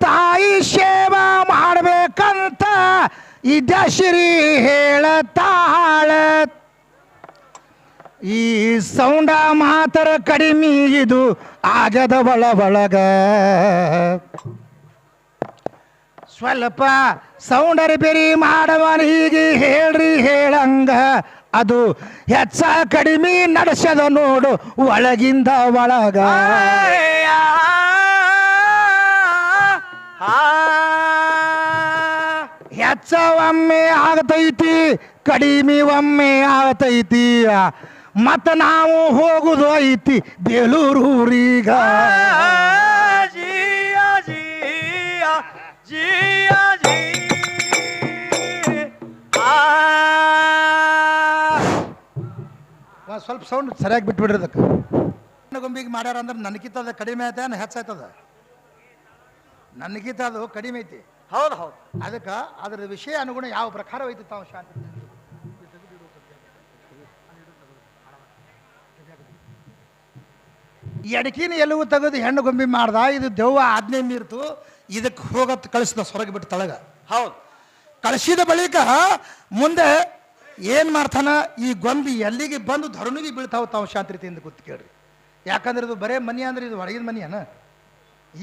ತಾಯಿ ಸೇವಾ ಮಾಡ್ಬೇಕಂತ ಇದಶ್ರೀ ಹೇಳತಾಳ ಈ ಸೌಂಡ ಮಾತರ ಕಡಿಮೆ ಇದು ಆಗದ ಒಳಗ ಸ್ವಲ್ಪ ಸೌಂಡರಿ ಬೆರಿ ಮಾಡವನ ಹೀಗೆ ಹೇಳ್ರಿ ಹೇಳಂಗ ಅದು ಹೆಚ್ಚ ಕಡಿಮೆ ನಡೆಸದ ನೋಡು ಒಳಗಿಂದ ಒಳಗ ಹೆಚ್ಚ ಒಮ್ಮೆ ಆಗತೈತಿ ಕಡಿಮೆ ಒಮ್ಮೆ ಆಗತೈತಿ ಮತ್ತ ನಾವು ಹೋಗುದು ಐತಿ ಬೇಲೂರೂರೀಗ ಸ್ವಲ್ಪ ಸೌಂಡ್ ಸರಿಯಾಗಿ ಬಿಟ್ಬಿಡ್ರಿ ಅದಕ್ಕೆ ಗೊಂಬಿಗೆ ಮಾಡ್ಯಾರ ಅಂದ್ರೆ ನನಗಿಂತ ಅದು ಕಡಿಮೆ ಐತೆ ಹೆಚ್ಚಾಯ್ತದ ನನಗಿಂತ ಅದು ಕಡಿಮೆ ಐತಿ ಹೌದು ಹೌದು ಅದಕ್ಕೆ ಅದರ ವಿಷಯ ಅನುಗುಣ ಯಾವ ಪ್ರಕಾರವೈತಿ ತಾವು ಶಾಂತಿ ಎಡಕಿನ ಎಲ್ಲವೂ ತೆಗೆದು ಹೆಣ್ಣು ಗೊಂಬಿ ಮಾಡ್ದ ಇದು ದೆವ್ವ ಆಜ್ಞೆ ಮೀರ್ತು ಇದಕ್ಕೆ ಹೋಗತ್ ಕಳಿಸಿದ ಹೊರಗೆ ಬಿಟ್ಟು ತಳಗ ಹೌದು ಕಳಿಸಿದ ಬಳಿಕ ಮುಂದೆ ಏನು ಮಾಡ್ತಾನ ಈ ಗೊಂಬಿ ಎಲ್ಲಿಗೆ ಬಂದು ಧರುಣಿಗೆ ಬೀಳ್ತಾವ ತಾವು ಶಾಂತಿ ರೀತಿಯಿಂದ ಗೊತ್ತು ಕೇಳ್ರಿ ಯಾಕಂದ್ರೆ ಇದು ಬರೇ ಮನಿ ಅಂದ್ರೆ ಇದು ಹೊರಗಿನ ಮನಿಯನ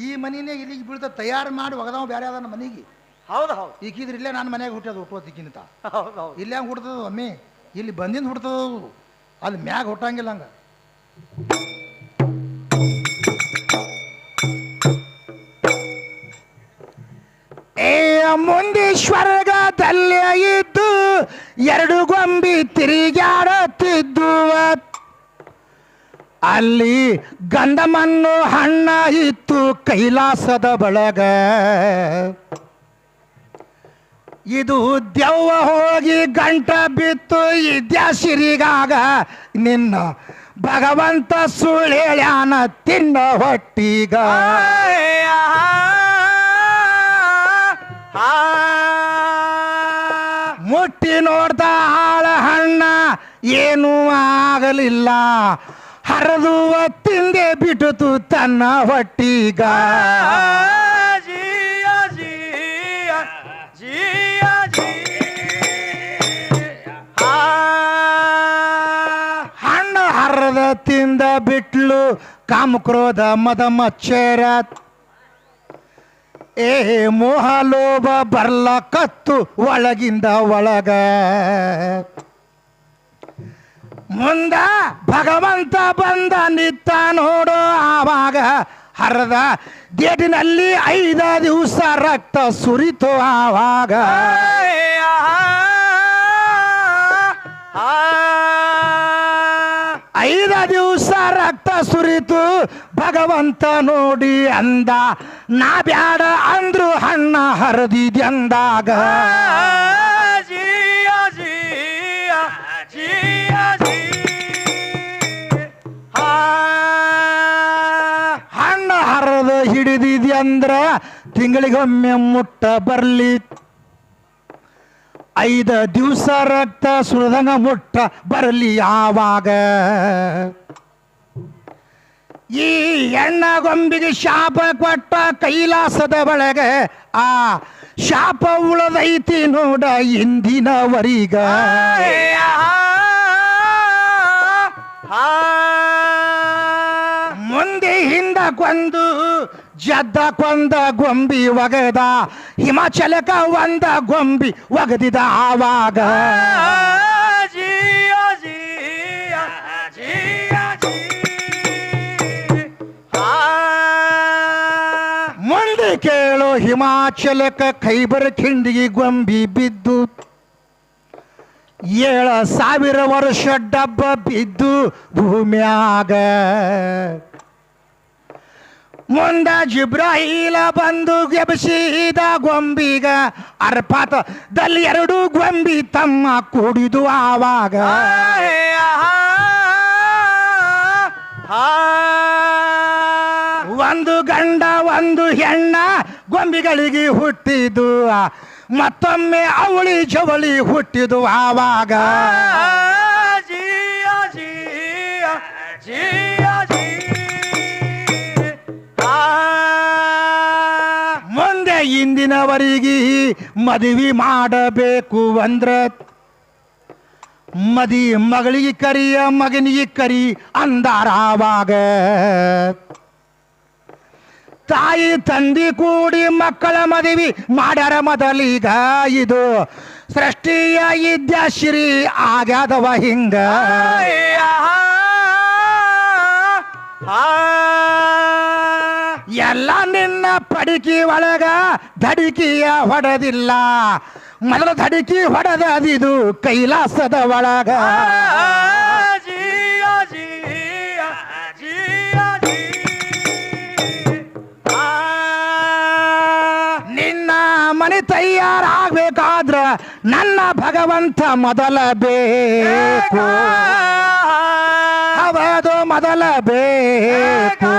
ಈ ಮನಿನೇ ಇಲ್ಲಿಗೆ ಬೀಳ್ತ ತಯಾರು ಮಾಡಿ ಒಗದವ ಬೇರೆ ಅದನ್ನ ಮನಿಗೆ ಹೌದು ಹೌದು ಈಕಿದ್ರೆ ಇಲ್ಲೇ ನಾನು ಮನೆಯಾಗ ಹುಟ್ಟೋದು ಹುಟ್ಟೋತಿಕ್ಕಿಂತ ಹೌದು ಹೌದು ಇಲ್ಲೇ ಹಂಗೆ ಹುಡ್ತದ ಒಮ್ಮೆ ಇಲ್ಲಿ ಬಂದಿಂದ ಹುಡ್ತದ ಅಲ್ಲಿ ಮ್ಯಾಗ ಹುಟ್ಟಂಗಿಲ್ಲ ಹಂಗ ಮುಂದೆ ಸ್ವರ್ಗದಲ್ಲೇ ಇದ್ದು ಎರಡು ಗೊಂಬಿ ತಿರುಗಾಡುತ್ತಿದ್ದು ಅಲ್ಲಿ ಗಂಧಮಣ್ಣು ಹಣ್ಣ ಇತ್ತು ಕೈಲಾಸದ ಬಳಗ ಇದು ದೆವ್ವ ಹೋಗಿ ಗಂಟ ಬಿತ್ತು ಇದ್ಯಾಸಿರಿಗಾಗ ನಿನ್ನ ಭಗವಂತ ಸುಳ್ಳ್ಯಾನ ತಿನ್ನ ಹೊಟ್ಟಿಗ ಮುಟ್ಟಿ ನೋಡ್ದ ಹಾಳ ಹಣ್ಣ ಏನೂ ಆಗಲಿಲ್ಲ ಹರಿದು ತಿಂದೆ ಬಿಟ್ಟಿತು ತನ್ನ ಹೊಟ್ಟಿಗ ಹಣ್ಣು ಹರದ ತಿಂದ ಬಿಟ್ಲು ಕಾಮಕ್ರೋಧ ಮದ ಮಚ್ಚರ ಮೋಹ ಲೋಭ ಬರ್ಲ ಕತ್ತು ಒಳಗಿಂದ ಒಳಗ ಮುಂದ ಭಗವಂತ ಬಂದ ನಿತ್ತ ನೋಡು ಆವಾಗ ಹರದ ಗೇಟಿನಲ್ಲಿ 5 ದಿವಸ ರಕ್ತ ಸುರಿತು ಆವಾಗ 5 ದಿವಸ ರಕ್ತ ಸುರಿತು ಭಗವಂತ ನೋಡಿ ಅಂದ ನಾ ಬ್ಯಾಡ ಅಂದ್ರು ಹಣ್ಣ ಹರಿದಿದ್ಯಂದಾಗ ಹಣ್ಣ ಹರಿದು ಹಿಡಿದಿದ್ಯಂದ್ರ ತಿಂಗಳಿಗೊಮ್ಮೆ ಮುಟ್ಟ ಬರ್ಲಿ 5 ದಿವಸ ರಕ್ತ ಸುರಿದಂಗ ಮುಟ್ಟ ಬರಲಿ ಆವಾಗ ಈ ಹೆಣ್ಣ ಗೊಂಬಿಗೆ ಶಾಪ ಕೊಟ್ಟ ಕೈಲಾಸದ ಒಳಗೆ ಆ ಶಾಪ ಉಳದೈತಿ ನೋಡ ಇಂದಿನವರೀಗ ಮುಂದೆ ಹಿಂದ ಕೊಂದು ಜದ್ದ ಕೊಂದ ಗೊಂಬಿ ಒಗದ ಹಿಮಾಚಲಕ ಒಂದ ಗೊಂಬಿ ಒಗದಿದ ಆವಾಗ ಮುಂದೆ ಕೇಳು ಹಿಮಾಚಲಕ ಖೈಬರ್ ಖಿಂಡಿಗೆ ಗೊಂಬಿ ಬಿದ್ದು 7,000 ವರ್ಷ ಡಬ್ಬ ಬಿದ್ದು ಭೂಮ್ಯಾಗ ಮುಂದ ಜಿಬ್ರಾಹೀಲ ಬಂದು ಗೆಬಸಿದ ಗೊಂಬಿಗ ಅರ್ಪಾತದಲ್ಲಿ 2 ಗೊಂಬಿ ತಮ್ಮ ಕೂಡಿದು ಆವಾಗ ಒಂದು ಗಂಡ ಒಂದು ಹೆಣ್ಣ ಗೊಂಬಿಗಳಿಗೆ ಹುಟ್ಟಿದು ಮತ್ತೊಮ್ಮೆ ಅವಳಿ ಜವಳಿ ಹುಟ್ಟಿದು ಆವಾಗ ಇಂದಿನವರೆಗೆ ಮದುವೆ ಮಾಡಬೇಕು ಅಂದ್ರ ಮದಿ ಮಗಳಿಗೆ ಕರಿಯ ಮಗನಿಗೆ ಕರಿ ಅಂದಾರಾವಾಗ ತಾಯಿ ತಂದಿ ಕೂಡಿ ಮಕ್ಕಳ ಮದುವೆ ಮಾಡ್ಯಾರ ಮೊದಲೀಗ ಇದು ಸೃಷ್ಟಿಯ ಇದ್ಯಾಶ್ರೀ ಆಗ್ಯಾದವ ಹಿಂಗ ಎಲ್ಲ ನಿನ್ನ ಪಡಿಕಿ ಒಳಗ ಧಡಿಕಿಯ ಹೊಡೆದಿಲ್ಲ ಮೊದಲ ಧಡಿಕಿ ಹೊಡೆದಿದು ಕೈಲಾಸದ ಒಳಗ ನಿನ್ನ ಮನೆ ತಯಾರಾಗಬೇಕಾದ್ರ ನನ್ನ ಭಗವಂತ ಮೊದಲ ಬೇಕು ಹೌದು ಮೊದಲ ಬೇಕು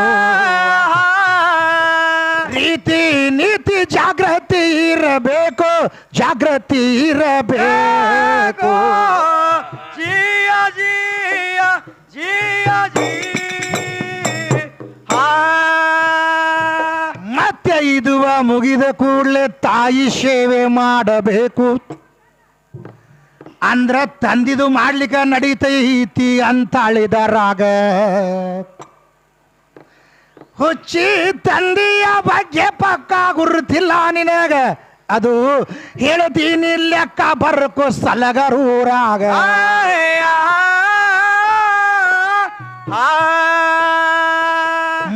ರೀತಿ ನೀತಿ ಜಾಗೃತಿ ಇರಬೇಕು ಜಾಗೃತಿ ಇರಬೇಕು ಜಿಯ ಜಿಯ ಜಿಯ ಜಿ ಮತ್ತೆ ಇದುವ ಮುಗಿದ ಕೂಡಲೇ ತಾಯಿ ಸೇವೆ ಮಾಡಬೇಕು ಅಂದ್ರ ತಂದಿದು ಮಾಡ್ಲಿಕ್ಕೆ ನಡೀತೈತಿ ಅಂತ ಅಳಿದರಾಗ ಹುಚ್ಚಿ ತಂದೆಯ ಬಗ್ಗೆ ಪಕ್ಕ ಗುರುತಿಲ್ಲ ನಿನಗ ಅದು ಹೇಳ್ತೀನಿ ಲೆಕ್ಕ ಬರ್ಕು ಸಲಗರೂರಾಗ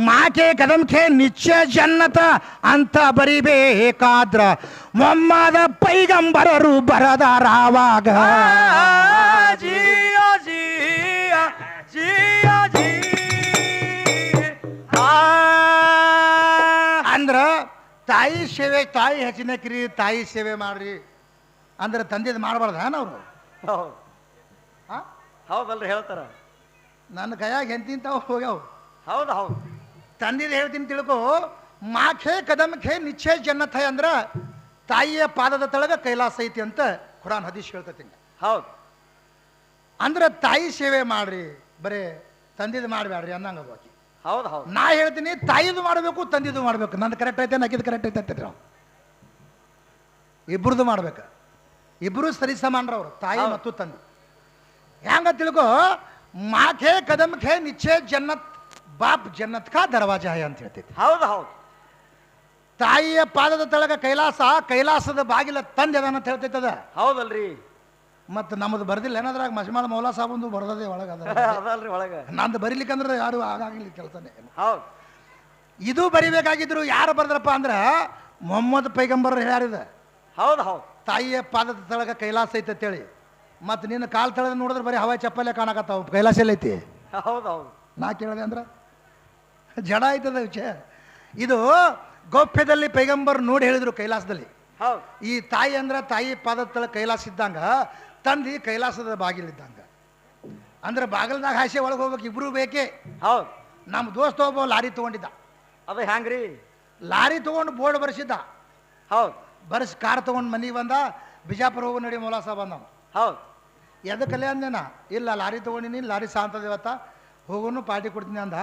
ಮಾಕೆ ಕದಮ್ಕೆ ನಿಶ್ಚಯ ಜನ್ನತ ಅಂತ ಬರಿಬೇಕಾದ್ರ ಮೊಮ್ಮದ ಪೈಗಂಬರರು ಬರದಾರಾವಾಗ ಜಿಯ ಜಿಯ ಜಿಯ ಜಿ ಅಂದ್ರ ತಾಯಿ ಸೇವೆ ತಾಯಿ ಹೆಚ್ಚಿನಕ್ರಿ ತಾಯಿ ಸೇವೆ ಮಾಡ್ರಿ ಅಂದ್ರೆ ತಂದೆದು ಮಾಡಬಾರ್ದ ಅವ್ರು ಹೌದು ಹೌದಲ್ರಿ ಹೇಳ್ತಾರ ನನ್ನ ಕೈಯಾಗ ಎಂತಿಂತಾವ ಹೋಗ್ಯಾವ ಹೌದು ಹೌದು ತಂದಿದ್ದು ಹೇಳ್ತೀನಿ ತಿಳ್ಕೊ ಮಾಖೆ ಕದಮ್ಖೆ ನಿಶ್ಚಯ ಜನ್ನಥ ಅಂದ್ರ ತಾಯಿಯ ಪಾದದ ತಳಗ ಕೈಲಾಸ ಐತಿ ಅಂತ ಖುರಾನ್ ಹದೀಶ್ ಹೇಳ್ತತಿ ಹೌದು ಅಂದ್ರೆ ತಾಯಿ ಸೇವೆ ಮಾಡ್ರಿ ಬರೇ ತಂದಿದ್ದು ಮಾಡಬೇಡ್ರಿ ಅನ್ನಂಗ ಬಾಕಿ ಹೌದು ಹೌದು ನಾ ಹೇಳ್ತೀನಿ ತಾಯಿದು ಮಾಡಬೇಕು ತಂದಿದ್ದು ಮಾಡಬೇಕು ನಂದು ಕರೆಕ್ಟ್ ಐತೆ ನಾಕಿದ್ದು ಕರೆಕ್ಟ್ ಐತೆ ಅಂತಿದ್ರು ಇಬ್ರದ್ದು ಮಾಡ್ಬೇಕು ಇಬ್ರು ಸರಿ ಸಮಾನರವ್ರು ತಾಯಿ ಮತ್ತು ತಂದೆ ಹೆಂಗ ತಿಳ್ಕೊ ಮಾಖೆ ಕದಮ್ಖೆ ನಿಶ್ಚಯ ಜನ್ನತ್ ಬಾಪ್ ಜನ್ನತ್ ಕಾ ದರ್ವಾಜಾ ಹೈ ಅಂತ ಹೇಳ್ತೈತಿ ಹೌದು ಹೌದು ತಾಯಿಯ ಪಾದದ ತಳಗ ಕೈಲಾಸ ಕೈಲಾಸದ ಬಾಗಿಲ ತಂದೆ ಅದ ಅಂತ ಹೇಳ್ತೈತದ ಹೌದಲ್ರಿ ಮತ್ತು ನಮ್ಮದು ಬರ್ದಿಲ್ಲ ಏನಾದ್ರಾಗ ಮಜ್ಮಾಲ್ ಮೌಲಾ ಸಾಬಂದು ಬರ್ದದೆ ಒಳಗ ಅದಲ್ರಿ ಒಳಗ ನಂದು ಬರೀಲಿಕ್ಕಂದ್ರೆ ಯಾರು ಆಗಾಗಿಲ್ಲ ಕೆಲಸನೇ ಹೌದು ಇದು ಬರಿಬೇಕಾಗಿದ್ರು ಯಾರು ಬರ್ದ್ರಪ್ಪ ಅಂದ್ರ ಮೊಹಮ್ಮದ್ ಪೈಗಂಬರ್ ಹೇಳ್ಯಾರಿದ ಹೌದು ಹೌದು ತಾಯಿಯ ಪಾದದ ತಳಗ ಕೈಲಾಸ ಐತೆ ಅಂತೇಳಿ ಮತ್ತು ನಿನ್ನ ಕಾಲ್ ತಳದ ನೋಡಿದ್ರೆ ಬರೀ ಹವಾಯಿ ಚಪ್ಪಲ್ಲೇ ಕಾಣಕತ್ತಾವ ಕೈಲಾಸ ಎಲ್ಲ ಐತಿ ಹೌದು ಹೌದು ನಾ ಕೇಳಿದೆ ಅಂದ್ರೆ ಜಡ ಆಯ್ತದ ವಿಷಯ ಇದು ಗೌಪ್ಯದಲ್ಲಿ ಪೈಗಂಬರ್ ನೋಡಿ ಹೇಳಿದ್ರು ಕೈಲಾಸದಲ್ಲಿ ಹೌದು ಈ ತಾಯಿ ಅಂದ್ರೆ ತಾಯಿ ಪಾದದ ತಳ ಕೈಲಾಸ ಇದ್ದಂಗ ತಂದಿ ಕೈಲಾಸದ ಬಾಗಿಲಿದ್ದಂಗ ಅಂದ್ರೆ ಬಾಗಿಲ್ದಾಗ ಹಾಸೆ ಒಳಗೆ ಹೋಗ್ಬೇಕು ಇಬ್ರು ಬೇಕೇ ಹೌದು ನಮ್ಮ ದೋಸ್ತ ಒಬ್ಬ ಲಾರಿ ತಗೊಂಡಿದ್ದ ಅದು ಹ್ಯಾಂಗ್ರಿ ಲಾರಿ ತಗೊಂಡು ಬೋರ್ಡ್ ಬರ್ಸಿದ್ದ ಹೌದು ಬರ್ಸಿ ಕಾರ್ ತಗೊಂಡು ಮನೆಗೆ ಬಂದ ಬಿಜಾಪುರ ಹೋಗೋ ನಡಿ ಮೌಲಾ ಸಾಬ್ ಅಂದ ಹೌದು ಎದಕ್ಕಲ್ಲೇ ಅಂದೇನ ಇಲ್ಲ ಲಾರಿ ತಗೊಂಡಿನಿ ಲಾರಿ ಸಾಂತದ ಇವತ್ತ ಹೋಗೋನು ಪಾರ್ಟಿ ಕೊಡ್ತೀನಿ ಅಂದ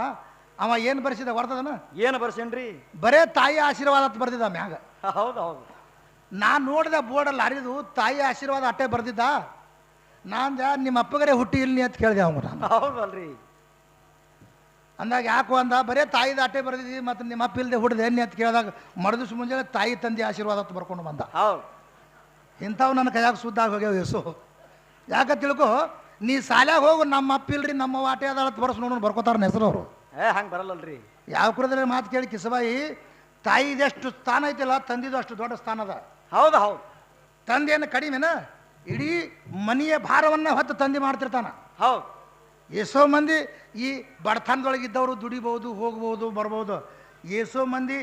ಅವ ಏನು ಬರ್ಸಿದ ಬರ್ತದನ ಏನು ಬರ್ಸೇನ್ರಿ ಬರೇ ತಾಯಿ ಆಶೀರ್ವಾದ ಅಂತ ಬರ್ದಿದ್ದ ಮ್ಯಾಗ ಹೌದು ಹೌದು ನಾನು ನೋಡಿದ ಬೋರ್ಡಲ್ಲಿ ಲಾರಿದು ತಾಯಿ ಆಶೀರ್ವಾದ ಅಟ್ಟೆ ಬರ್ದಿದ್ದ ನಾನು ನಿಮ್ಮ ಅಪ್ಪಗರೇ ಹುಟ್ಟಿ ಇಲ್ಲಿ ಅಂತ ಕೇಳಿದೆ ಅವ್ನು ನಾನು ಹೌದಲ್ರಿ ಅಂದಾಗ ಯಾಕೋ ಅಂದ ಬರೇ ತಾಯಿದ ಅಟ್ಟೆ ಬರ್ದಿದ್ದಿ ಮತ್ತು ನಿಮ್ಮ ಅಪ್ಪ ಇಲ್ಲದೆ ಹುಡ್ದೆ ಎಣ್ಣೆ ಅಂತ ಕೇಳಿದಾಗ ಮರುದಿವ್ಸ ಮುಂಜಾನೆ ತಾಯಿ ತಂದೆ ಆಶೀರ್ವಾದ ಅಂತ ಬರ್ಕೊಂಡು ಬಂದ ಹೌದು ಇಂಥವು ನನ್ನ ಕೈಯಾಗ ಸುದ್ದಾಗ ಹೋಗ್ಯಾವ ಯೇಸು ಯಾಕ ತಿಳ್ಕೊ ನೀ ಸಾಲ್ಯಾಗ ಹೋಗು ನಮ್ಮ ಅಪ್ಪ ಇಲ್ರಿ ನಮ್ಮ ವಾಟೆ ಅದ ಬರ್ಸ್ ನೋಡೋಣ ಬರ್ಕೋತಾರ ಹೆಸರು ಅವರು ಹಂಗೆ ಬರಲ್ಲಲ್ರಿ ಯಾವ ಕುರದ್ರೆ ಮಾತು ಕೇಳಿ ಕಿಸಬಾಯಿ ತಾಯಿದೆಷ್ಟು ಸ್ಥಾನ ಐತಿಲ್ಲ ತಂದಿದ್ದು ಅಷ್ಟು ದೊಡ್ಡ ಸ್ಥಾನ ಅದ ಹೌದು ಹೌದು ತಂದೆಯನ್ನು ಕಡಿಮೆನ ಇಡೀ ಮನೆಯ ಭಾರವನ್ನ ಹೊತ್ತು ತಂದೆ ಮಾಡ್ತಿರ್ತಾನ ಹೌದು ಎಷ್ಟೋ ಮಂದಿ ಈ ಬಡತನದೊಳಗಿದ್ದವರು ದುಡಿಬಹುದು ಹೋಗ್ಬೋದು ಬರ್ಬೋದು ಎಷ್ಟೋ ಮಂದಿ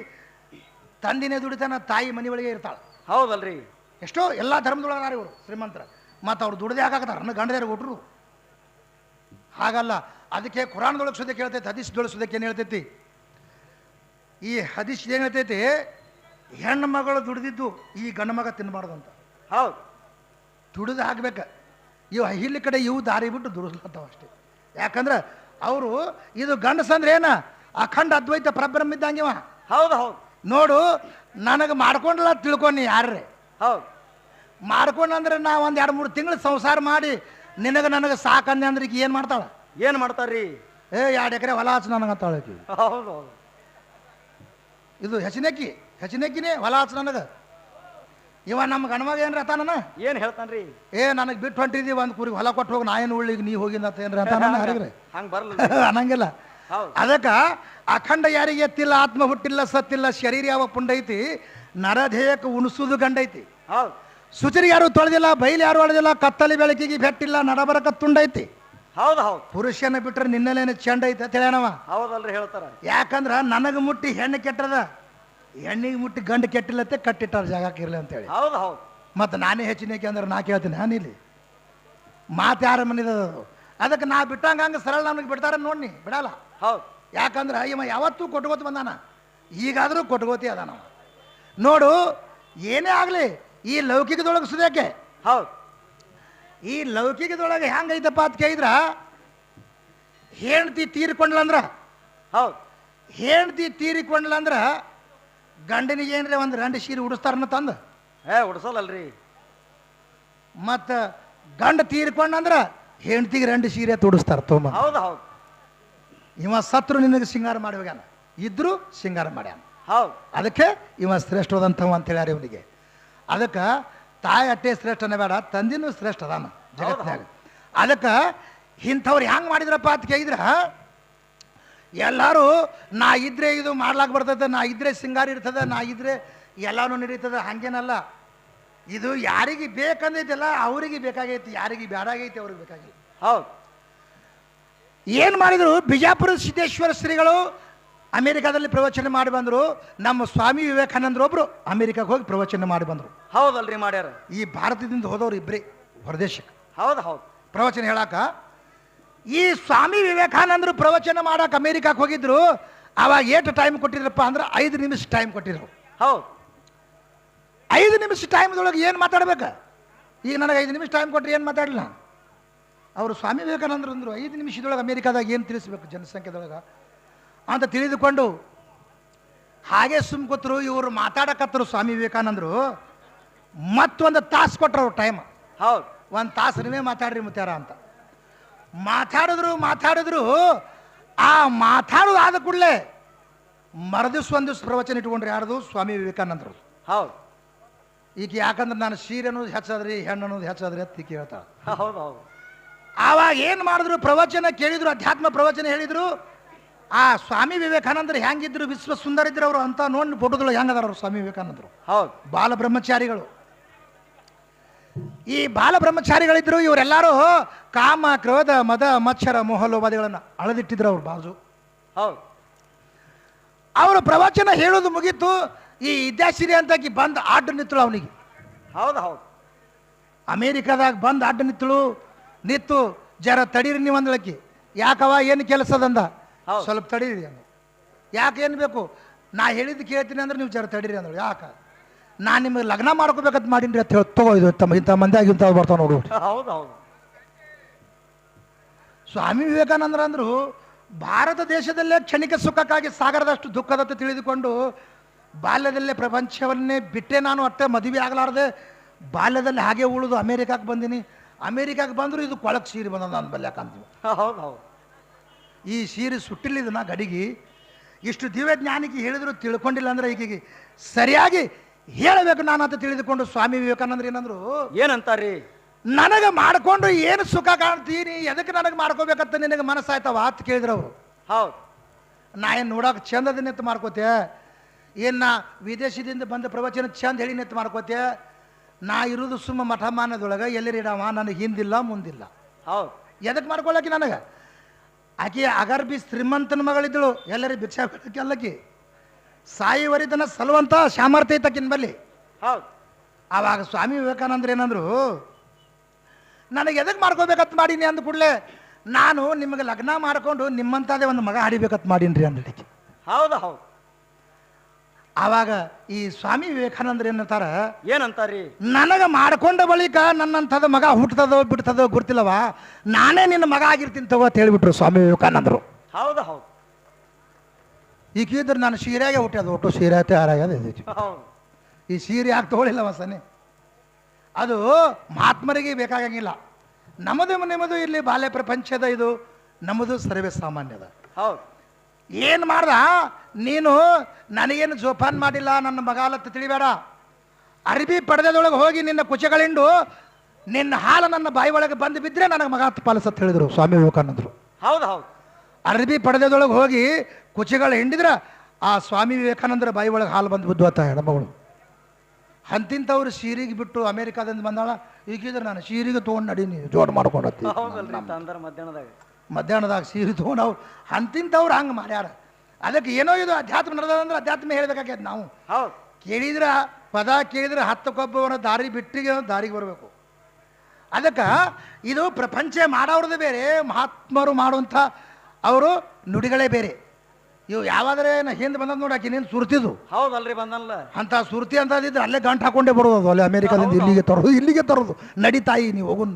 ತಂದಿನೇ ದುಡಿತಾನ ತಾಯಿ ಮನೆ ಒಳಗೆ ಇರ್ತಾಳೆ ಹೌದಲ್ರಿ ಎಷ್ಟೋ ಎಲ್ಲ ಧರ್ಮದೊಳಗಾರ ಇವರು ಶ್ರೀಮಂತರ ಮತ್ತು ಅವ್ರು ದುಡ್ದೇ ಹಾಕಾಕತ್ತಾರ ಗಂಡದೇರು ಕೊಟ್ರು ಹಾಗಲ್ಲ ಅದಕ್ಕೆ ಕುರಾನ್ದೊಳಗೆ ಸುದ್ದಿ ಕೇಳ್ತೈತಿ ಹದೀಸ್ದೊಳಗೆ ಸುದ್ದಕ್ಕೆ ಏನು ಹೇಳ್ತೈತಿ ಈ ಹದೀಸ್ ಏನು ಹೇಳ್ತೈತಿ ಹೆಣ್ಣು ಮಗಳು ದುಡಿದಿದ್ದು ಈ ಗಂಡು ಮಗ ತಿನ್ನಬಾರ್ದು ಅಂತ ಹೌದು ದುಡಿದು ಹಾಕ್ಬೇಕು ಇವು ಇಲ್ಲಿ ಕಡೆ ಇವು ದಾರಿ ಬಿಟ್ಟು ದುಡಿಸ್ಲತ್ತಾವ ಅಷ್ಟೇ ಯಾಕಂದ್ರೆ ಅವರು ಇದು ಗಂಡಸಂದ್ರೆ ಏನ ಅಖಂಡ ಅದ್ವೈತ ಪರಬ್ರಹ್ಮ ಇದ್ದಂಗಿವ ಹೌದು ಹೌದು ನೋಡು ನನಗೆ ಮಾಡ್ಕೊಂಡಲ್ಲ ತಿಳ್ಕೊಂಡು ಯಾರ್ರೆ ಹೌದು ಮಾಡ್ಕೊಂಡಂದ್ರೆ ನಾ ಒಂದು 2-3 ತಿಂಗಳು ಸಂಸಾರ ಮಾಡಿ ನನಗೆ ಸಾಕಂದೆ ಅಂದ್ರೆ ಈಗ ಏನು ಮಾಡ್ತಾಳ? ಏನ್ ಮಾಡ್ತಾರ್ರಿ? 2 ಎಕರೆ ಹೊಲ ಹಚ್ಚ ನನಗೆ ಅಂತಾಳೆ ಆಕಿ. ಹೌದು ಹೌದು ಇದು ಹೆಚ್ಚಿನಕ್ಕಿನೇ ಹೊಲ ಹಚ್ಚ ನನಗೆ. ಇವ ನಮ್ಮ ಗಣಮಗ ಏನ್ರಿ ಅತಾನ? ಏನ್ ಹೇಳ್ತಾನ್ರಿ? ನನಗೆ ಬಿಟ್ಟು ಹೊಂಟಿದ್ದೀವಿ ಒಂದು ಕುರಿ ಹೊಲ ಕೊಟ್ಟು ಹೋಗಿ ನಾ ಏನು ಉಳ್ಳಿಗೆ ನೀ ಹೋಗಿಂದ ಅಂತ ಏನ್ರಿ ಅಂತ ಹರಿಗ್ರಿ ಹಂಗ ಬರಲ್ಲ ಅನ್ನಂಗಿಲ್ಲ. ಹೌದು ಅದಕ್ಕೆ ಅಖಂಡ ಯಾರಿಗೆ ಎತ್ತಿಲ್ಲ, ಆತ್ಮ ಹುಟ್ಟಿಲ್ಲ, ಸತ್ತಿಲ್ಲ, ಶರೀರ ಯಾವ ಪುಂಡೈತಿ, ನರದೇಹಕ್ಕೆ ಉಣಿಸುವುದು ಗಂಡೈತಿ. ಹೌದು ಸುಚರಿಗೆ ಯಾರು ತೊಳೆದಿಲ್ಲ, ಬೈಲಿ ಯಾರು ಹೊಡೆದಿಲ್ಲ, ಕತ್ತಲಿ ಬೆಳಕಿಗೆ ಬೆಟ್ಟಿಲ್ಲ, ನಡಬರಕ ತುಂಡೈತಿ. ಹೌದು ಹೌದು ಪುರುಷನ ಬಿಟ್ರೆ ನಿನ್ನೆಲೇನು ಚೆಂಡ ಐತೆ ಅಂತ ಹೇಳ್ಯಾನವ. ಹೌದಲ್ರಿ ಹೇಳ್ತಾರ. ಯಾಕಂದ್ರ ನನಗೆ ಮುಟ್ಟಿ ಹೆಣ್ಣು ಕೆಟ್ಟದ, ಹೆಣ್ಣಿಗೆ ಮುಟ್ಟಿ ಗಂಡು ಕೆಟ್ಟಿಲ್ಲತ್ತೆ, ಕಟ್ಟಿಟ್ಟಾರ ಜಾಗಕ್ಕೆ ಇರಲಿ ಅಂತೇಳಿ. ಹೌದು ಹೌದು ಮತ್ತು ನಾನೇ ಹೆಚ್ಚಿನಕ್ಕೆ ಅಂದ್ರೆ ನಾ ಕೇಳ್ತೀನಿ, ನಾನಿಲ್ಲಿ ಮಾತು ಯಾರ ಮನಿದದು. ಅದಕ್ಕೆ ನಾ ಬಿಟ್ಟಂಗ ಹಂಗೆ ಸರಳ ನಮಗೆ ಬಿಡ್ತಾರ ನೋಡಿ, ಬಿಡಲ್ಲ. ಹೌದು ಯಾಕಂದ್ರೆ ಇವ ಯಾವತ್ತೂ ಕೊಟ್ಕೋತ ಬಂದಾನ, ಈಗಾದರೂ ಕೊಟ್ಕೋತಿ ಅದಾನ. ನೋಡು ಏನೇ ಆಗಲಿ ಈ ಲೌಕಿಕದೊಳಗೆ ಸುದ್ಯಾಕೆ, ಹೌದು ಈ ಲೌಕಿಕದೊಳಗೆ ಹೆಂಗೈತಪ್ಪ ಅಂತ ಕೇಳಿದ್ರ, ಹೆಂಡ್ತಿ ತೀರಿಕೊಂಡ್ಲಂದ್ರ, ಹೌದು ಹೆಂಡ್ತಿ ತೀರಿಕೊಂಡ್ಲಂದ್ರ ಗಂಡನಿಗೆ ಏನ್ರಿ ಒಂದು 2 ಸೀರೆ ಉಡಿಸ್ತಾರನ್ನ ತಂದು, ಉಡ್ಸಲ್ಲಲ್ರಿ. ಮತ್ತು ಗಂಡ ತೀರ್ಕೊಂಡಂದ್ರ ಹೆಂಡ್ತಿಗೆ 2 ಸೀರೆ ತುಡಿಸ್ತಾರ ತೊಂಬ. ಹೌದು ಹೌದು ಇವ ಸತ್ರು ನಿನಗೆ ಸಿಂಗಾರ ಮಾಡಿ ಹೋಗ್ಯಾನ, ಇದ್ರು ಸಿಂಗಾರ ಮಾಡ್ಯಾನ. ಹೌದು ಅದಕ್ಕೆ ಇವ ಶ್ರೇಷ್ಠದಂಥವ ಅಂತ ಹೇಳ್ಯಾರ ಇವನಿಗೆ. ಅದಕ್ಕೆ ತಾಯಿ ಅಟ್ಟೆ ಶ್ರೇಷ್ಠನೇ ಬೇಡ, ತಂದಿನೂ ಶ್ರೇಷ್ಠ ಅದಾನ ಜಗತ್ತಿನಾಗ. ಅದಕ್ಕೆ ಇಂಥವ್ರು ಹೆಂಗೆ ಮಾಡಿದ್ರಪ್ಪ ಅಂತ ಕೇಳಿದ್ರ, ಎಲ್ಲರೂ ನಾ ಇದ್ರೆ ಇದು ಮಾಡ್ಲಾಕ್ ಬರ್ತದೆ, ನಾ ಇದ್ರೆ ಸಿಂಗಾರ ಇರ್ತದೆ, ನಾ ಇದ್ರೆ ಎಲ್ಲಾನು ನಡೀತದೆ, ಹಂಗೇನಲ್ಲ. ಇದು ಯಾರಿಗೆ ಬೇಕಂದೈತಲ್ಲ ಅವ್ರಿಗೆ ಬೇಕಾಗೈತಿ, ಯಾರಿಗೆ ಬೇಡಾಗೈತಿ ಅವ್ರಿಗೆ ಬೇಕಾಗೈತಿ. ಹೌದು ಏನು ಮಾಡಿದ್ರು, ಬಿಜಾಪುರ ಸಿದ್ದೇಶ್ವರ ಶ್ರೀಗಳು ಅಮೇರಿಕಾದಲ್ಲಿ ಪ್ರವಚನ ಮಾಡಿ ಬಂದರು. ನಮ್ಮ ಸ್ವಾಮಿ ವಿವೇಕಾನಂದರು ಒಬ್ರು ಅಮೇರಿಕಾಗೆ ಹೋಗಿ ಪ್ರವಚನ ಮಾಡಿ ಬಂದರು. ಹೌದಲ್ರಿ ಮಾಡ್ಯಾರ. ಈ ಭಾರತದಿಂದ ಹೋದವ್ರು ಇಬ್ಬರೇ ಹೊರದೇಶಕ್ಕೆ ಹೌದು ಹೌದು ಪ್ರವಚನ ಹೇಳಾಕ. ಈ ಸ್ವಾಮಿ ವಿವೇಕಾನಂದರು ಪ್ರವಚನ ಮಾಡಕ್ಕೆ ಅಮೇರಿಕಾಕ್ಕೆ ಹೋಗಿದ್ರು. ಅವಾಗ ಏಟು ಟೈಮ್ ಕೊಟ್ಟಿದ್ರಪ್ಪ ಅಂದ್ರೆ 5 ನಿಮಿಷ ಟೈಮ್ ಕೊಟ್ಟಿದ್ರು. ಹೌದು 5 ನಿಮಿಷ ಟೈಮ್ದೊಳಗೆ ಏನು ಮಾತಾಡ್ಬೇಕು? ಈಗ ನನಗೆ 5 ನಿಮಿಷ ಟೈಮ್ ಕೊಟ್ಟರೆ ಏನು ಮಾತಾಡಲಿಲ್ಲ. ಅವರು ಸ್ವಾಮಿ ವಿವೇಕಾನಂದರು ಅಂದರು 5 ನಿಮಿಷದೊಳಗೆ ಅಮೇರಿಕಾದಾಗ ಏನು ತಿಳಿಸ್ಬೇಕು ಜನಸಂಖ್ಯೆದೊಳಗೆ ಅಂತ ತಿಳಿದುಕೊಂಡು ಹಾಗೆ ಸುಮ್ ಕೂತರು. ಇವರು ಮಾತಾಡಕತ್ತರು ಸ್ವಾಮಿ ವಿವೇಕಾನಂದರು. ಮತ್ತೊಂದು ತಾಸು ಕೊಟ್ಟರು ಅವ್ರು ಟೈಮ್. ಹೌದು 1 ತಾಸು ನೀವೇ ಮಾತಾಡ್ರಿ ಮುತ್ಯಾರ ಅಂತ ಮಾತಾಡಿದ್ರು. ಆ ಮಾತಾಡೋದು ಆದ ಕೂಡಲೇ ಮರದಿವ್ಸ ಒಂದು ದಿವ್ಸ ಪ್ರವಚನ ಇಟ್ಕೊಂಡ್ರಿ. ಯಾರ್ದು? ಸ್ವಾಮಿ ವಿವೇಕಾನಂದರು. ಹೌದು ಈಗ ಯಾಕಂದ್ರೆ ನಾನು ಸೀರೆ ಅನ್ನೋದು ಹೆಚ್ಚಾದ್ರಿ, ಹೆಣ್ಣು ಅನ್ನೋದು ಹೆಚ್ಚಾದ್ರಿ ಅಂತ ಕೇಳ್ತಾಳೆ. ಹೌದು ಹೌದು ಆವಾಗ ಏನು ಮಾಡಿದ್ರು, ಪ್ರವಚನ ಕೇಳಿದ್ರು, ಅಧ್ಯಾತ್ಮ ಪ್ರವಚನ ಹೇಳಿದ್ರು. ಆ ಸ್ವಾಮಿ ವಿವೇಕಾನಂದರು ಹೆಂಗಿದ್ರು, ವಿಶ್ವ ಸುಂದರ ಇದ್ರು ಅವರು ಅಂತ ನೋಡಿ ಫೋಟೋದೊಳಗೆ ಹೆಂಗದಾರ ಅವರು ಸ್ವಾಮಿ ವಿವೇಕಾನಂದರು. ಹೌದು ಬಾಲ ಬ್ರಹ್ಮಚಾರಿಗಳು. ಈ ಬಾಲ ಬ್ರಹ್ಮಚಾರಿಗಳಿದ್ರು. ಇವರೆಲ್ಲರೂ ಕಾಮ ಕ್ರೋಧ ಮದ ಮತ್ಸರ ಮೋಹಲೋಪಾದಿಗಳನ್ನು ಅಳದಿಟ್ಟಿದ್ರು ಅವ್ರ ಬಾಜು. ಹೌದು ಅವರು ಪ್ರವಚನ ಹೇಳೋದು ಮುಗೀತು. ಈ ವಿದ್ಯಾಶ್ರೀ ಅಂತಾಕಿ ಬಂದು ಅಡ್ಡ ನಿತ್ತಳು ಅವನಿಗೆ. ಹೌದು ಹೌದು ಅಮೇರಿಕಾದಾಗ ಬಂದು ಅಡ್ಡ ನಿತ್ತು ಜರ ತಡೀರಿ ನೀವು ಅಂದಳಕ್ಕಿ. ಯಾಕವ ಏನು ಕೆಲಸದಂದ? ಸ್ವಲ್ಪ ತಡೀರಿ ಅಂದ. ಯಾಕೆ ಏನು ಬೇಕು? ನಾ ಹೇಳಿದ್ದು ಕೇಳ್ತೀನಿ ಅಂದ್ರೆ ನೀವು ಜರ ತಡೀರಿ ಅಂದಳು. ಯಾಕೆ? ನಾನು ನಿಮಗೆ ಲಗ್ನ ಮಾಡ್ಕೋಬೇಕಂತ ಮಾಡೀನಿ ಅಂತ ಹೇಳಿ ತಗೋಯ್ದು ಇಂಥ ಮಂದಿಯಾಗಿ ಇಂಥವ್ರು ಬರ್ತಾವ ನೋಡು. ಹೌದು ಹೌದು ಸ್ವಾಮಿ ವಿವೇಕಾನಂದರು ಅಂದರು, ಭಾರತ ದೇಶದಲ್ಲೇ ಕ್ಷಣಿಕ ಸುಖಕ್ಕಾಗಿ ಸಾಗರದಷ್ಟು ದುಃಖದಂತೆ ತಿಳಿದುಕೊಂಡು ಬಾಲ್ಯದಲ್ಲೇ ಪ್ರಪಂಚವನ್ನೇ ಬಿಟ್ಟೆ. ನಾನು ಅಷ್ಟೇ ಮದುವೆ ಆಗಲಾರ್ದೆ ಬಾಲ್ಯದಲ್ಲಿ ಹಾಗೆ ಉಳಿದು ಅಮೇರಿಕಾಕ್ಕೆ ಬಂದೀನಿ. ಅಮೇರಿಕಾಕ್ಕೆ ಬಂದರೂ ಇದು ಕೊಳಕ್ಕೆ ಸೀರೆ ಬಂದ ನಾನು ಬಲ್ಯಾಕಂತೀವಿ. ಹೌದು ಹೌದು ಈ ಸೀರೆ ಸುಟ್ಟಿಲ್ಲಿದನ ಗಡಿಗೆ ಇಷ್ಟು ದಿವ್ಯ ಜ್ಞಾನಿಗೆ ಹೇಳಿದ್ರು ತಿಳ್ಕೊಂಡಿಲ್ಲ ಅಂದ್ರೆ ಈಗಿಗೆ ಸರಿಯಾಗಿ ಹೇಳಬೇಕು ನಾನು ಅಂತ ತಿಳಿದುಕೊಂಡು ಸ್ವಾಮಿ ವಿವೇಕಾನಂದರು ಏನಂದ್ರು, ಏನಂತಾರ್ರಿ? ನನಗೆ ಮಾಡಿಕೊಂಡು ಏನು ಸುಖ ಕಾಣ್ತೀನಿ, ಎದಕ್ಕೆ ನನಗೆ ಮಾಡ್ಕೋಬೇಕಂತ ನಿನಗೆ ಮನಸ್ಸಾಯ್ತವ ಅಂತ ಕೇಳಿದ್ರು ಅವರು. ಹೌದು ನಾ ಏನು ನೋಡೋಕೆ ಚಂದದಿನೆತ್ತು ಮಾಡ್ಕೋತೆ, ಏನು ನಾ ವಿದೇಶದಿಂದ ಬಂದ ಪ್ರವಚನ ಚಂದ ಹೇಳಿ ನೆತ್ತು ಮಾಡ್ಕೋತೆ? ನಾ ಇರೋದು ಸುಮ್ಮ ಮಠಮಾನದೊಳಗೆ ಎಲ್ಲರಿಡವ, ನನಗೆ ಹಿಂದಿಲ್ಲ ಮುಂದಿಲ್ಲ. ಹೌದು ಎದಕ್ಕೆ ಮಾಡ್ಕೊಳ್ಳೋಕೆ? ನನಗೆ ಆಕೆ ಅಗರ್ಬಿ ಶ್ರೀಮಂತನ ಮಗಳಿದ್ದಳು, ಎಲ್ಲರಿಗೆ ಭಿಕ್ಷಾ ಎಲ್ಲಕ್ಕೆ ಸಾಯಿವರಿತನ ಸಲುವಂತ ಸಾಮರ್ಥ್ಯ ಐತಕ್ಕಿನ ಬಲ್ಲಿ. ಹೌದು ಆವಾಗ ಸ್ವಾಮಿ ವಿವೇಕಾನಂದರು ಏನಂದ್ರು, ನನಗೆ ಎದಕ್ಕೆ ಮಾಡ್ಕೋಬೇಕತ್ ಮಾಡೀನಿ ಅಂದ ಕೂಡಲೇ ನಾನು ನಿಮಗೆ ಲಗ್ನ ಮಾಡಿಕೊಂಡು ನಿಮ್ಮಂಥದ್ದೇ ಒಂದು ಮಗ ಹಾಡಿಬೇಕತ್ ಮಾಡೀನಿ ಅಂದಳಿಕೆ. ಹೌದು ಹೌದು ಆವಾಗ ಈ ಸ್ವಾಮಿ ವಿವೇಕಾನಂದರು ಏನಂತಾರ, ಏನಂತಾರ್ರಿ? ನನಗೆ ಮಾಡ್ಕೊಂಡ ಬಳಿಕ ನನ್ನಂಥದ್ದು ಮಗ ಹುಟ್ಟತದೋ ಬಿಡ್ತದೋ ಗುರ್ತಿಲ್ಲವ, ನಾನೇ ನಿನ್ನ ಮಗ ಆಗಿರ್ತೀನಿ ತಗೋ ಅಂತ ಹೇಳಿಬಿಟ್ರು ಸ್ವಾಮಿ ವಿವೇಕಾನಂದರು. ಹೌದು ಹೌದು ಈಗ ಇದ್ರೆ ನಾನು ಸೀರೆಗೆ ಹುಟ್ಟ್ಯದ ಒಟ್ಟು ಸೀರೆ ತಯಾರಾಗ್ಯದ ಇದೈತಿ ಹೌದು ಈ ಸೀರೆ ಯಾಕೆ ತೊಗೊಳಿಲ್ಲ ವಸನೆ ಅದು ಮಹಾತ್ಮರಿಗೆ ಬೇಕಾಗಂಗಿಲ್ಲ ನಮ್ಮದು ನಿಮ್ಮದು ಇಲ್ಲಿ ಬಾಲ್ಯ ಪ್ರಪಂಚದ ಇದು ನಮ್ಮದು ಸರ್ವೇ ಸಾಮಾನ್ಯದ ಹೌದು ಏನು ಮಾಡ್ದ ನೀನು ನನಗೇನು ಜೋಪಾನ್ ಮಾಡಿಲ್ಲ ನನ್ನ ಮಗಾಲತ್ತ ತಿಳಿಬೇಡ ಅರ್ಬಿ ಪಡೆದೊಳಗೆ ಹೋಗಿ ನಿನ್ನ ಕುಚಗಳಿಂಡು ನಿನ್ನ ಹಾಲು ನನ್ನ ಬಾಯಿ ಒಳಗೆ ಬಂದು ಬಿದ್ದರೆ ನನಗೆ ಮಗಾತ್ ಪಾಲಿಸತ್ ಹೇಳಿದರು ಸ್ವಾಮಿ ವಿವೇಕಾನಂದರು ಹೌದು ಹೌದು ಅರ್ಬಿ ಪಡೆದೊಳಗೆ ಹೋಗಿ ಕುಚಗಳು ಹಿಂಡಿದ್ರೆ ಆ ಸ್ವಾಮಿ ವಿವೇಕಾನಂದರ ಬಾಯಿ ಒಳಗೆ ಹಾಲು ಬಂದು ಬಿದ್ದುವತ್ತ ಹೆಣ್ಮಗಳು ಅಂತಿಂಥವ್ರು ಸೀರೆಗೆ ಬಿಟ್ಟು ಅಮೇರಿಕಾದಿಂದ ಬಂದಾಳ ಈಗಿದ್ರೆ ನಾನು ಸೀರೆಗೆ ತೊಗೊಂಡು ನಡೀನಿ ಜೋಡ್ ಮಾಡ್ಕೊಂಡತ್ತಿ ಹೌದಲ್ರಿ ತಂದರ ಮಧ್ಯಾಹ್ನದಾಗ ಮಧ್ಯಾಹ್ನದಾಗ ಸೀರೆ ತೊಗೊಂಡು ಅವ್ರು ಅಂತಿಂಥವ್ರು ಹಂಗೆ ಮಾಡ್ಯಾರ ಅದಕ್ಕೆ ಏನೋ ಇದು ಅಧ್ಯಾತ್ಮ ನಡೆದಂದ್ರೆ ಅಧ್ಯಾತ್ಮ ಹೇಳ್ಬೇಕಾಗ್ಯದ ನಾವು ಹೌದು ಕೇಳಿದ್ರೆ ಪದ ಕೇಳಿದ್ರೆ 10 ಕೊಬ್ಬವನ ದಾರಿ ಬಿಟ್ಟಿಗೆ ದಾರಿಗೆ ಬರಬೇಕು ಅದಕ್ಕೆ ಇದು ಪ್ರಪಂಚ ಮಾಡೋರದ್ದು ಬೇರೆ ಮಹಾತ್ಮರು ಮಾಡುವಂಥ ಅವರು ನುಡಿಗಳೇ ಬೇರೆ ಇವು ಯಾವಾದ್ರೆ ಹಿಂದೆ ಬಂದದ್ದು ನೋಡಿ ಆಕೆ ನೀನು ಸುರ್ತಿದ್ದು ಹೌದಲ್ರಿ ಬಂದಲ್ಲ ಅಂಥ ಸುರ್ತಿ ಅಂತದಿದ್ರೆ ಅಲ್ಲೇ ಗಂಟು ಹಾಕೊಂಡೇ ಬರೋದು ಅಲ್ಲೇ ಅಮೇರಿಕಾದಿಂದ ಇಲ್ಲಿಗೆ ತರೋದು ನಡೀತಾಯಿ ನೀವು ಹೋಗುನ್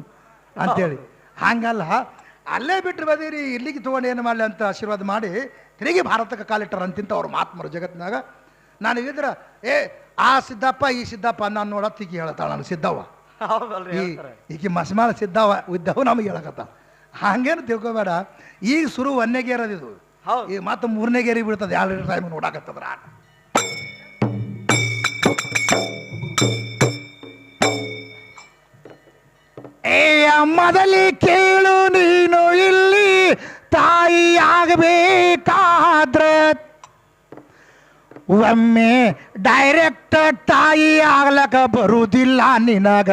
ಅಂತೇಳಿ ಹಂಗಲ್ಲ ಅಲ್ಲೇ ಬಿಟ್ಟು ಬದೀರಿ ಇಲ್ಲಿಗೆ ತೊಗೊಂಡು ಏನು ಮಾಡಲಿ ಅಂತ ಆಶೀರ್ವಾದ ಮಾಡಿ ತಿರುಗಿ ಭಾರತಕ್ಕೆ ಕಾಲಿಟ್ಟರು ಅಂತಿಂತ ಅವ್ರು ಮಹಾತ್ಮರು ಜಗತ್ತಿನಾಗ ನಾನು ಇದ್ರ ಆ ಸಿದ್ದಪ್ಪ ಈ ಸಿದ್ದಪ್ಪ ನಾನು ನೋಡತ್ತೀಕಿ ಹೇಳ್ತಾಳ ನಾನು ಸಿದ್ದವ್ವ ಹೌದಲ್ರಿ ಈಕಿ ಮಸ್ಮಾಳ ಸಿದ್ದವ ಇದ್ದವು ನಮಗೆ ಹೇಳಕತ್ತ ಹಂಗೇನು ತಿಳ್ಕೊಬೇಡ ಈಗ ಶುರು ಒಂದನೇ ಗೇರದಿದು ಹೌದು ಈಗ ಮತ್ತೆ 3ನೇ ಗೇರಿ ಬೀಳ್ತದೆ 2 ಟೈಮ್ ನೋಡಾಕತ್ತದ್ರ ಆಟ ಮೊದಲಿ ಕೇಳು ನೀನು ಇಲ್ಲಿ ತಾಯಿ ಆಗಬೇಕಾದ್ರ ಒಮ್ಮೆ ಡೈರೆಕ್ಟ್ ತಾಯಿ ಆಗ್ಲಕ ಬರುವುದಿಲ್ಲ ನಿನಗ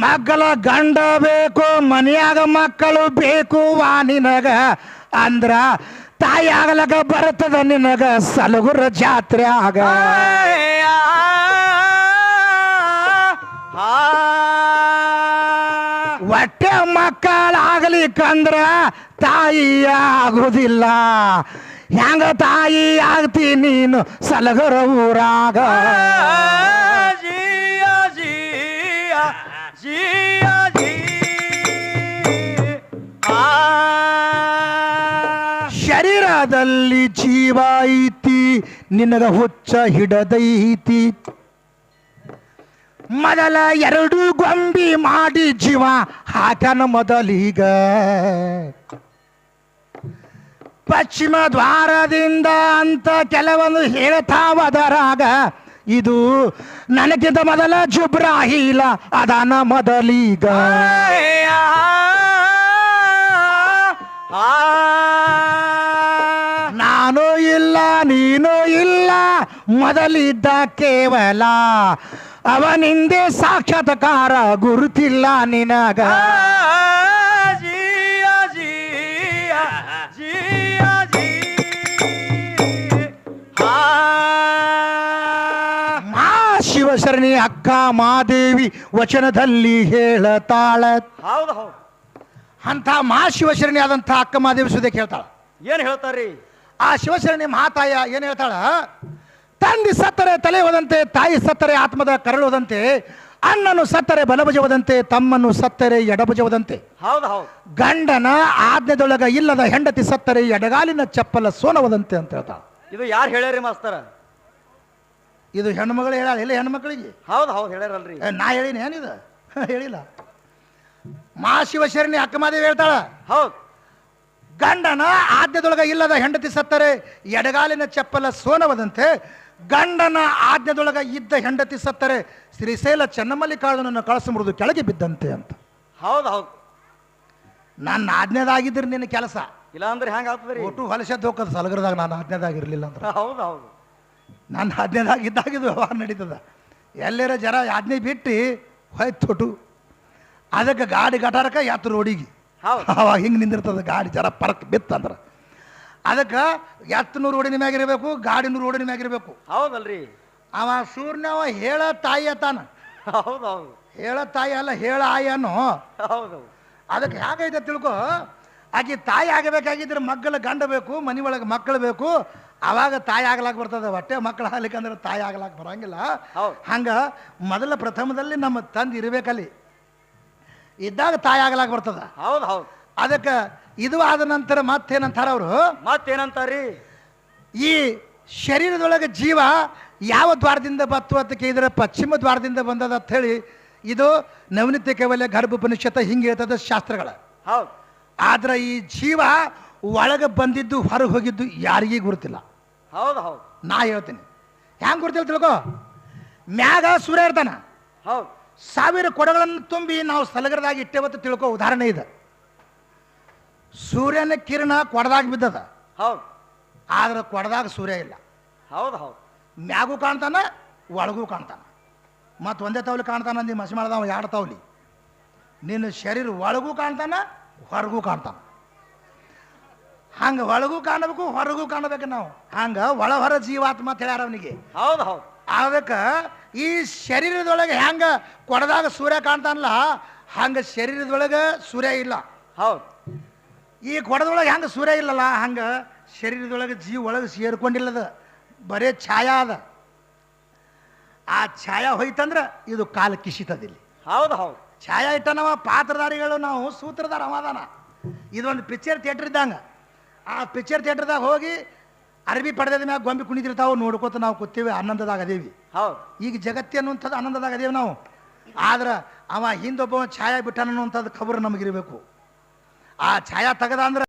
ಮಕ್ಕಳ ಗಂಡ ಬೇಕು ಮನೆಯಾಗ ಮಕ್ಕಳು ಬೇಕು ವಾ ನಿನಗ ಅಂದ್ರ ತಾಯಿ ಆಗ್ಲಕ ಬರ್ತದ ನಿನಗ ಸಲಗುರ ಜಾತ್ರೆ ಆಗ ಹೊಟ್ಟೆ ಮಕ್ಕಳಾಗಲಿಕ್ಕಂದ್ರ ತಾಯಿ ಆಗುದಿಲ್ಲ ಹೆಂಗ ತಾಯಿ ಆಗ್ತಿ ನೀನು ಸಲಗರ ಊರಾಗ ಶರೀರದಲ್ಲಿ ಜೀವ ಐತಿ ನಿನಗ ಹುಚ್ಚ ಹಿಡದೈತಿ ಮೊದಲ 2 ಗೊಂಬಿ ಮಾಡಿ ಜೀವ ಹಾಕನ ಮೊದಲೀಗ ಪಶ್ಚಿಮ ದ್ವಾರದಿಂದ ಅಂತ ಕೆಲವೊಂದು ಹೇಳ್ತಾವದರಾಗ ಇದು ನನಗಿಂತ ಮೊದಲ ಜುಬ್ರಾಹೀಲ ಅದಾನ ಮೊದಲೀಗ ನಾನು ಇಲ್ಲ ನೀನು ಇಲ್ಲ ಮೊದಲಿದ್ದ ಕೇವಲ ಅವನಿಂದೆ ಸಾಕ್ಷಾತ್ಕಾರ ಗುರುತಿಲ್ಲ ನಿನಗ ಮಾ ಶಿವಶರಣಿ ಅಕ್ಕ ಮಾದೇವಿ ವಚನದಲ್ಲಿ ಹೇಳತಾಳ ಹೌದು ಹೌದು ಅಂತ ಮಾ ಶಿವಶರಣಿ ಆದಂಥ ಅಕ್ಕ ಮಾದೇವಿ ಸುದೇ ಕೇಳ್ತಾಳ ಏನ್ ಹೇಳ್ತಾರ್ರಿ ಆ ಶಿವಶರಣಿ ಮಹಾತಾಯ ಏನು ಹೇಳ್ತಾಳ ತಂದೆ ಸತ್ತರೆ ತಲೆ ಹೋದಂತೆ ತಾಯಿ ಸತ್ತರೆ ಆತ್ಮದ ಕರಳುವುದಂತೆ ಅಣ್ಣನು ಸತ್ತರೆ ಬಲಭುಜವದಂತೆ ತಮ್ಮನ್ನು ಸತ್ತರೆ ಎಡಭುಜವದಂತೆ ಹೌದು ಹೌದು ಗಂಡನ ಆಜ್ಞೆದೊಳಗ ಇಲ್ಲದ ಹೆಂಡತಿ ಸತ್ತರೆ ಎಡಗಾಲಿನ ಚಪ್ಪಲ ಸೋನವದಂತೆ ಅಂತ ಹೇಳ್ತಾಳ ಇದು ಯಾರು ಹೇಳ್ಯಾರಿ ಮಾಸ್ತರ ಇದು ಹೆಣ್ಮಗಳು ಹೇಳ ಇಲ್ಲ ಹೆಣ್ಮಕ್ಳಿಗೆ ಹೌದು ಹೌದು ಹೇಳ್ಯಾರಲ್ರಿ ನಾ ಹೇಳಿನಿ ಏನಿದು ಹೇಳಿಲ್ಲ ಮಾ ಶಿವಶರಣಿ ಅಕ್ಕಮಾದೇವಿ ಹೇಳ್ತಾಳ ಹೌದು ಗಂಡನ ಆಜ್ಞೆದೊಳಗ ಇಲ್ಲದ ಹೆಂಡತಿ ಸತ್ತರೆ ಎಡಗಾಲಿನ ಚಪ್ಪಲ ಸೋನವದಂತೆ ಗಂಡನ ಆಜ್ಞೆದೊಳಗ ಇದ್ದ ಹೆಂಡತಿ ಸತ್ತರೆ ಶ್ರೀಶೈಲ ಚೆನ್ನಮಲ್ಲಿಕಾರ್ಜುನನ್ನು ಕಳಸಮುರಿದು ಕೆಳಗೆ ಬಿದ್ದಂತೆ ಅಂತ ಹೌದು ಹೌದು ನನ್ನ ಆಜ್ಞೆದಾಗಿದ್ರೆ ನಿನ್ನ ಕೆಲಸ ಇಲ್ಲ ಅಂದ್ರೆ ಹೆಂಗ ಆಗ್ತದ್ರಿ ಒಟ್ಟು ಹೊಲಸದ್ದು ಹೋಗೋದು ಸಲಗರದಾಗ ನಾನು ಆಜ್ಞೆದಾಗಿರ್ಲಿಲ್ಲ ಅಂದ್ರೆ ಹೌದು ಹೌದು ನನ್ನ ಆಜ್ಞೆದಾಗ ಇದ್ದಾಗಿದ್ದು ವ್ಯವಹಾರ ನಡೀತದ ಎಲ್ಲರ ಜರ ಆಜ್ಞೆ ಬಿಟ್ಟು ಹೋಯ್ತು ತೊಟು ಅದಕ್ಕೆ ಗಾಡಿ ಗಟಾರಕ್ಕೆ ಯಾತ್ರ ರೋಡಿಗೆ ಹೌದು ಅವಾಗ ಹಿಂಗೆ ನಿಂದಿರ್ತದೆ ಗಾಡಿ ಜರ ಪರಕ್ ಬಿತ್ತಂದ್ರೆ ಅದಕ್ಕೆ ಎತ್ತನೂರು ರೋಡಿನ ಮ್ಯಾಗಿರಬೇಕು ಗಾಡಿನೂರು ರೋಡಿನ ಮ್ಯಾಗಿರಬೇಕು ಹೌದಲ್ರಿ ಅವ ಸೂರ್ಯನವ ಹೇಳ ತಾಯಿ ಅತ್ತಾನ ಹೌದು ಹೌದು ಹೇಳ ತಾಯಿ ಅಲ್ಲ ಹೇಳ ಆಯನು ಹೌದು ಅದಕ್ಕೆ ಹೇಗೈತೆ ತಿಳ್ಕೊ ಆಕೆ ತಾಯಿ ಆಗಬೇಕಾಗಿದ್ರೆ ಮಗ್ಗಲ ಗಂಡ ಬೇಕು ಮನೆ ಒಳಗೆ ಮಕ್ಕಳು ಬೇಕು ಅವಾಗ ತಾಯಿ ಆಗ್ಲಾಕ ಬರ್ತದೆ ಹೊಟ್ಟೆ ಮಕ್ಕಳು ಆಗ್ಲಿಕ್ಕಂದ್ರೆ ತಾಯಿ ಆಗ್ಲಾಕ ಬರಂಗಿಲ್ಲ ಹಂಗೆ ಮೊದಲ ಪ್ರಥಮದಲ್ಲಿ ನಮ್ಮ ತಂದೆ ಇರಬೇಕಲ್ಲಿ ಇದ್ದಾಗ ತಾಯಿ ಆಗ್ಲಾಕ ಬರ್ತದ ಹೌದು ಹೌದು ಅದಕ್ಕೆ ಇದು ಆದ ನಂತರ ಮತ್ತೇನಂತಾರ ಅವರು, ಮತ್ತೇನಂತಾರ್ರಿ? ಈ ಶರೀರದೊಳಗೆ ಜೀವ ಯಾವ ದ್ವಾರದಿಂದ ಬತ್ತು ಅಂತ ಕೇಳಿದ್ರೆ ಪಶ್ಚಿಮ ದ್ವಾರದಿಂದ ಬಂದದ ಅಂತ ಹೇಳಿ ಇದು ನವನಿತ್ಯ ಕೈವಲ್ಯ ಗರ್ಭೋಪನಿಷತ್ತು ಹಿಂಗೆ ಹೇಳ್ತದ ಶಾಸ್ತ್ರಗಳ. ಹೌದು. ಆದ್ರೆ ಈ ಜೀವ ಒಳಗೆ ಬಂದಿದ್ದು ಹೊರಗೆ ಹೋಗಿದ್ದು ಯಾರಿಗೂ ಗುರುತಿಲ್ಲ. ಹೌದು ಹೌದು. ನಾ ಹೇಳ್ತೀನಿ ಹ್ಯಾಂಗೆ ಗುರುತಿಲ್ಲ ತಿಳ್ಕೊ. ಮ್ಯಾಗ ಸೂರ್ಯ ಇರ್ತಾನ, ಹೌದು. 1000 ಕೊಡಗಳನ್ನು ತುಂಬಿ ನಾವು ಸಲಗರದಾಗ ಇಟ್ಟೇವತ್ತು ತಿಳ್ಕೊ. ಉದಾಹರಣೆ ಇದೆ, ಸೂರ್ಯನ ಕಿರಣ ಕೊಡದಾಗ ಬಿದ್ದದ, ಹೌದು. ಆದ್ರೆ ಕೊಡದಾಗ ಸೂರ್ಯ ಇಲ್ಲ. ಹೌದು ಹೌದು. ಮ್ಯಾಗೂ ಕಾಣ್ತಾನ, ಒಳಗೂ ಕಾಣ್ತಾನ. ಮತ್ತು ಒಂದೇ ತವಲಿ ಕಾಣ್ತಾನ ಅಂದು ಮಸಿ ಮಾಡ್ದವ 2 ತವಲಿ. ನಿನ್ನ ಶರೀರ ಒಳಗೂ ಕಾಣ್ತಾನ, ಹೊರಗೂ ಕಾಣ್ತಾನ. ಹಂಗೆ ಒಳಗೂ ಕಾಣಬೇಕು, ಹೊರಗೂ ಕಾಣಬೇಕು ನಾವು. ಹಂಗೆ ಒಳ ಹೊರ ಜೀವಾತ್ಮ ಅಂತ ಹೇಳ್ಯಾರ ಅವನಿಗೆ. ಹೌದು ಹೌದು. ಅದಕ್ಕೆ ಈ ಶರೀರದೊಳಗೆ ಹೆಂಗೆ ಕೊಡದಾಗ ಸೂರ್ಯ ಕಾಣ್ತಾನಲ್ಲ, ಹಂಗೆ ಶರೀರದೊಳಗೆ ಸೂರ್ಯ ಇಲ್ಲ. ಹೌದು. ಈ ಕೊಡದೊಳಗೆ ಹೆಂಗೆ ಸೂರ್ಯ ಇಲ್ಲಲ್ಲ, ಹಂಗೆ ಶರೀರದೊಳಗೆ ಜೀವ ಒಳಗೆ ಸೇರ್ಕೊಂಡಿಲ್ಲದ, ಬರೇ ಛಾಯಾ ಅದ. ಆ ಛಾಯಾ ಹೋಯ್ತಂದ್ರೆ ಇದು ಕಾಲ ಕಿಸಿತದಿಲ್ಲಿ. ಹೌದು ಹೌದು. ಛಾಯಾ ಇಟ್ಟನವ ಪಾತ್ರಧಾರಿಗಳು, ನಾವು ಸೂತ್ರಧಾರ ಅವಾದಾನ. ಇದೊಂದು ಪಿಕ್ಚರ್ ಥಿಯೇಟ್ರ್ ಇದ್ದಂಗೆ. ಆ ಪಿಕ್ಚರ್ ಥಿಯೇಟ್ರದಾಗ ಹೋಗಿ ಅರ್ಬಿ ಪಡೆದ ಮ್ಯಾಗ ಗೊಂಬೆ ಕುಣಿತಿರ್ತಾವೆ ನೋಡ್ಕೋತ ನಾವು ಕೂತೀವಿ, ಆನಂದದಾಗ ಅದೇವಿ. ಹೌದು. ಈಗ ಜಗತ್ತಿ ಅನ್ನುವಂಥದ್ದು ಆನಂದದಾಗ ಅದೇವಿ ನಾವು. ಆದ್ರೆ ಅವ ಹಿಂದೊಬ್ಬ ಛಾಯಾ ಬಿಟ್ಟಾನ ಅನ್ನುವಂಥದ್ದು ಖಬರ್ ನಮಗಿರಬೇಕು. ಆ ಛಾಯಾ ತೆಗದ ಅಂದ್ರೆ